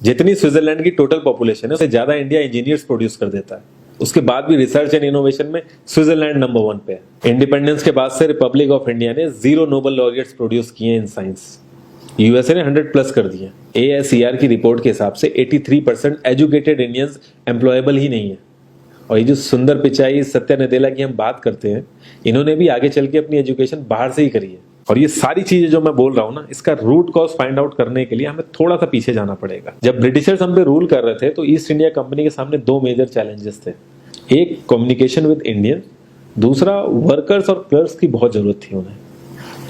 जितनी स्विट्जरलैंड की total population है उससे ज्यादा इंडिया इंजीनियर्स प्रोड्यूस कर देता है। उसके बाद भी रिसर्च एंड इनोवेशन में स्विट्जरलैंड नंबर 1 पे है। इंडिपेंडेंस के बाद से रिपब्लिक ऑफ इंडिया ने 0 नोबेल लॉरिएट्स प्रोड्यूस किए इन साइंस। यूएसए ने 100 प्लस कर दिए। ASER की रिपोर्ट के हिसाब से 83% एजुकेटेड इंडियंस एम्प्लॉयबल ही नहीं है। और ये जो सुंदर पिचाई, सत्या नदेला की हम बात करते हैं, इन्होंने भी आगे चल के अपनी एजुकेशन बाहर से ही करी है। और ये सारी चीजें जो मैं बोल रहा हूँ ना, इसका रूट कॉज फाइंड आउट करने के लिए हमें थोड़ा सा पीछे जाना पड़ेगा। जब ब्रिटिशर्स हम पे रूल कर रहे थे तो ईस्ट इंडिया कंपनी के सामने 2 मेजर चैलेंजेस थे। एक कम्युनिकेशन विद इंडियन, दूसरा वर्कर्स और क्लर्क्स की बहुत जरूरत थी उन्हें।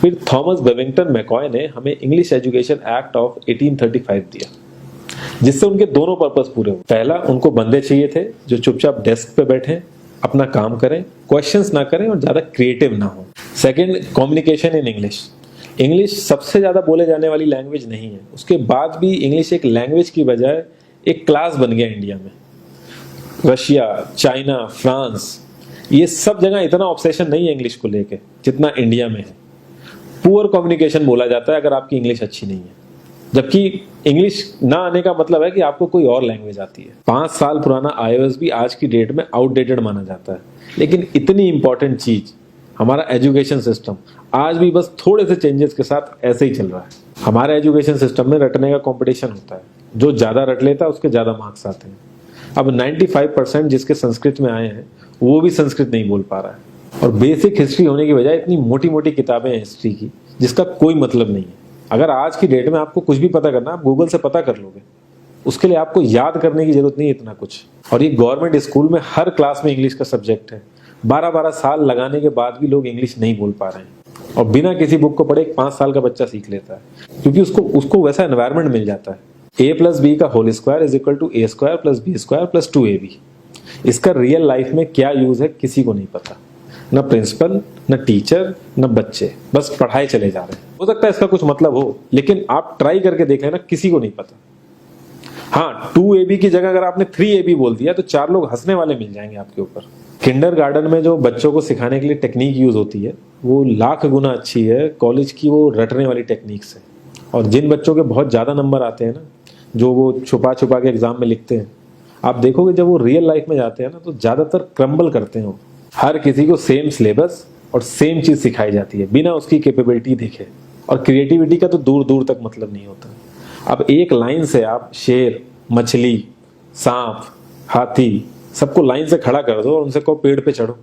फिर थॉमस बेविंगटन मैकॉय ने हमें इंग्लिश एजुकेशन एक्ट ऑफ 1835 दिया, जिससे उनके दोनों पर्पस पूरे हुए। पहला, उनको बंदे चाहिए थे जो चुपचाप डेस्क पे बैठे, अपना काम करें, क्वेश्चंस ना करें और ज्यादा क्रिएटिव ना हो। Second, communication in English. English सबसे ज्यादा बोले जाने वाली लैंग्वेज नहीं है, उसके बाद भी इंग्लिश एक लैंग्वेज की बजाय एक क्लास बन गया इंडिया में। रशिया, चाइना, फ्रांस, ये सब जगह इतना ऑब्सेशन नहीं है इंग्लिश को लेके जितना इंडिया में है। पुअर कम्युनिकेशन बोला जाता है अगर आपकी इंग्लिश अच्छी नहीं है, जबकि इंग्लिश ना आने का मतलब है कि आपको कोई और लैंग्वेज आती है। 5 साल पुराना iOS भी आज की डेट में आउटडेटेड माना जाता है। लेकिन इतनी इंपॉर्टेंट चीज हमारा एजुकेशन सिस्टम आज भी बस थोड़े से चेंजेस के साथ ऐसे ही चल रहा है। हमारे एजुकेशन सिस्टम में रटने का कंपटीशन होता है, जो ज्यादा रट लेता है उसके ज्यादा मार्क्स आते हैं। अब 95% जिसके संस्कृत में आए हैं वो भी संस्कृत नहीं बोल पा रहा है। और बेसिक हिस्ट्री होने की बजाय इतनी मोटी मोटी किताबें हैं हिस्ट्री की जिसका कोई मतलब नहीं है। अगर आज की डेट में आपको कुछ भी पता करना, आप गूगल से पता कर लोगे, उसके लिए आपको याद करने की जरूरत नहीं है इतना कुछ। और ये गवर्नमेंट स्कूल में हर क्लास में इंग्लिश का सब्जेक्ट है। 12-12 साल लगाने के बाद भी लोग इंग्लिश नहीं बोल पा रहे हैं। और बिना किसी बुक को पढ़े 5 साल का बच्चा सीख लेता है, क्योंकि उसको वैसा एनवायरमेंट मिल जाता है। A+B का whole square is equal to A² + B² + 2AB। इसका रियल लाइफ में क्या यूज है किसी को नहीं पता, न प्रिंसिपल, न टीचर, न बच्चे, बस पढ़ाई चले जा रहे हैं। हो सकता है इसका कुछ मतलब हो, लेकिन आप ट्राई करके देख लेना, किसी को नहीं पता। हाँ, 2AB की जगह अगर आपने 3AB बोल दिया तो 4 लोग हंसने वाले मिल जाएंगे आपके ऊपर। किंडरगार्टन में जो बच्चों को सिखाने के लिए टेक्निक यूज होती है वो लाख गुना अच्छी है कॉलेज की वो रटने वाली टेक्निक से। और जिन बच्चों के बहुत ज्यादा नंबर आते हैं ना, जो वो छुपा छुपा के एग्जाम में लिखते हैं, आप देखोगे जब वो रियल लाइफ में जाते हैं ना तो ज्यादातर क्रम्बल करते हैं। हर किसी को सेम सिलेबस और सेम चीज सिखाई जाती है बिना उसकी कैपेबिलिटी देखे। और क्रिएटिविटी का तो दूर दूर तक मतलब नहीं होता। अब एक लाइन से आप शेर, मछली, सांप, हाथी सबको लाइन से खड़ा कर दो और उनसे कहो पेड़ पे चढ़ो,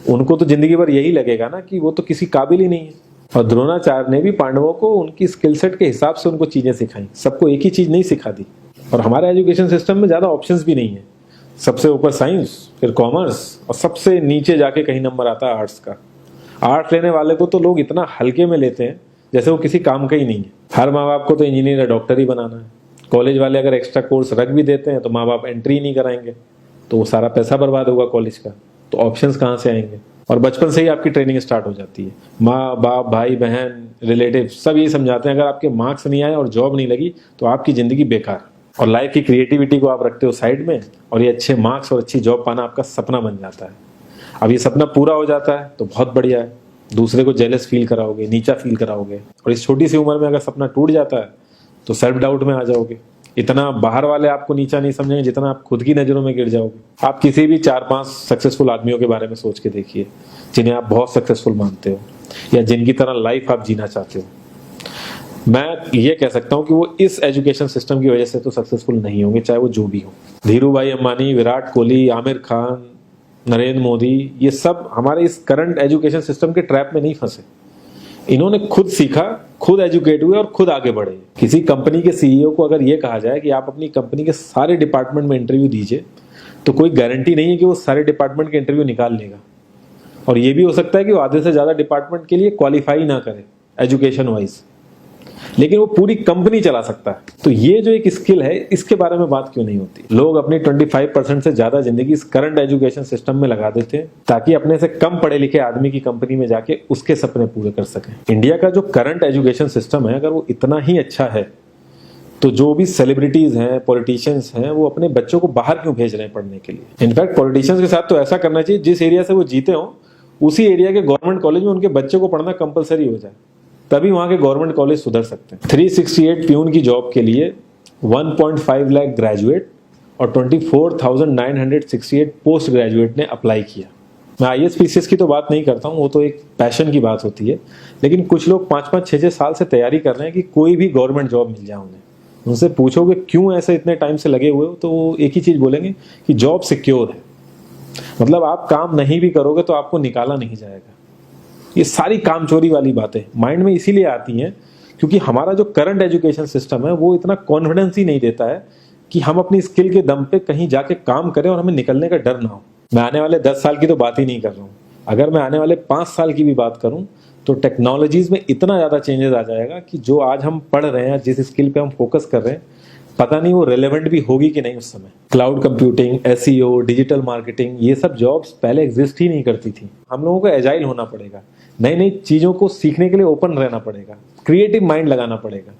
उनको तो जिंदगी भर यही लगेगा ना कि वो तो किसी काबिल ही नहीं है। और द्रोणाचार्य ने भी पांडवों को उनकी स्किल सेट के हिसाब से उनको चीजें सिखाई, सबको एक ही चीज नहीं सिखा दी। और हमारे एजुकेशन सिस्टम में ज्यादा ऑप्शंस भी नहीं है। सबसे ऊपर साइंस, फिर कॉमर्स, और सबसे नीचे जाके कहीं नंबर आता है आर्ट्स का। आर्ट्स लेने वाले को तो लोग इतना हल्के में लेते हैं जैसे वो किसी काम का ही नहीं है। हर माँ बाप को तो इंजीनियर या डॉक्टर ही बनाना है। कॉलेज वाले अगर एक्स्ट्रा कोर्स रख भी देते हैं तो माँ बाप एंट्री नहीं कराएंगे, तो वो सारा पैसा बर्बाद होगा कॉलेज का। तो ऑप्शंस कहाँ से आएंगे? और बचपन से ही आपकी ट्रेनिंग स्टार्ट हो जाती है। माँ बाप, भाई बहन, रिलेटिव सब यही समझाते हैं अगर आपके मार्क्स नहीं आए और जॉब नहीं लगी तो आपकी जिंदगी बेकार। और लाइफ की क्रिएटिविटी को आप रखते हो साइड में, और ये अच्छे मार्क्स और अच्छी जॉब पाना आपका सपना बन जाता है। अब ये सपना पूरा हो जाता है तो बहुत बढ़िया है, दूसरे को जेलस फील कराओगे, नीचा फील कराओगे। और इस छोटी सी उम्र में अगर सपना टूट जाता है तो सेल्फ डाउट में आ जाओगे। इतना बाहर वाले आपको नीचा नहीं समझेंगे जितना आप खुद की नजरों में गिर जाओगे। आप किसी भी 4-5 सक्सेसफुल आदमियों के बारे में सोच के देखिए जिन्हें आप बहुत सक्सेसफुल मानते हो या जिनकी तरह लाइफ आप जीना चाहते हो। मैं ये कह सकता हूं कि वो इस एजुकेशन सिस्टम की वजह से तो सक्सेसफुल नहीं होंगे, चाहे वो जो भी हो। धीरू भाई अंबानी, विराट कोहली, आमिर खान, नरेंद्र मोदी, ये सब हमारे इस करंट एजुकेशन सिस्टम के ट्रैप में नहीं फंसे। इन्होंने खुद सीखा, खुद एजुकेट हुए और खुद आगे बढ़े। किसी कंपनी के सीईओ को अगर ये कहा जाए कि आप अपनी कंपनी के सारे डिपार्टमेंट में इंटरव्यू दीजिए, तो कोई गारंटी नहीं है कि वो सारे डिपार्टमेंट के इंटरव्यू निकाल लेगा। और ये भी हो सकता है कि वो आधे से ज्यादा डिपार्टमेंट के लिए क्वालिफाई ना करे एजुकेशन वाइज, लेकिन वो पूरी कंपनी चला सकता है। तो ये जो एक स्किल है, इसके बारे में बात क्यों नहीं होती? लोग अपनी 25% से ज्यादा जिंदगी इस करंट एजुकेशन सिस्टम में लगा देते हैं ताकि अपने से कम पढ़े लिखे आदमी की कंपनी में जाके उसके सपने पूरे कर सकें। इंडिया का जो करंट एजुकेशन सिस्टम है, अगर वो इतना ही अच्छा है तो जो भी सेलिब्रिटीज हैं, पॉलिटिशियंस हैं, वो अपने बच्चों को बाहर क्यों भेज रहे हैं पढ़ने के लिए? इनफैक्ट पॉलिटिशियंस के साथ तो ऐसा करना चाहिए, जिस एरिया से वो जीते हो उसी एरिया के गवर्नमेंट कॉलेज में उनके बच्चे को पढ़ना कंपलसरी हो जाए, तभी वहां के गवर्नमेंट कॉलेज सुधर सकते हैं। 368 प्यून की जॉब के लिए 1.5 लाख ग्रेजुएट और 24,968 पोस्ट ग्रेजुएट ने अप्लाई किया। मैं IAS PCS की तो बात नहीं करता हूँ, वो तो एक पैशन की बात होती है, लेकिन कुछ लोग 5-5, 6-6 साल से तैयारी कर रहे हैं कि कोई भी गवर्नमेंट जॉब मिल जाए उन्हें। उनसे पूछोगे क्यों ऐसे इतने टाइम से लगे हुए हो, तो वो एक ही चीज़ बोलेंगे कि जॉब सिक्योर है। मतलब आप काम नहीं भी करोगे तो आपको निकाला नहीं जाएगा। ये सारी कामचोरी वाली बातें माइंड में इसीलिए आती हैं क्योंकि हमारा जो करंट एजुकेशन सिस्टम है वो इतना कॉन्फिडेंस ही नहीं देता है कि हम अपनी स्किल के दम पे कहीं जाके काम करें और हमें निकलने का डर ना हो। मैं आने वाले 10 साल की तो बात ही नहीं कर रहा हूँ, अगर मैं आने वाले 5 साल की भी बात करूँ तो टेक्नोलॉजीज में इतना ज़्यादा चेंजेस आ जाएगा कि जो आज हम पढ़ रहे हैं, जिस स्किल पे हम फोकस कर रहे हैं, पता नहीं वो रेलेवेंट भी होगी कि नहीं उस समय। Cloud computing, SEO, digital marketing, ये सब जॉब्स पहले एग्जिस्ट ही नहीं करती थी। हम लोगों को एजाइल होना पड़ेगा, नई नई चीज़ों को सीखने के लिए ओपन रहना पड़ेगा, क्रिएटिव माइंड लगाना पड़ेगा।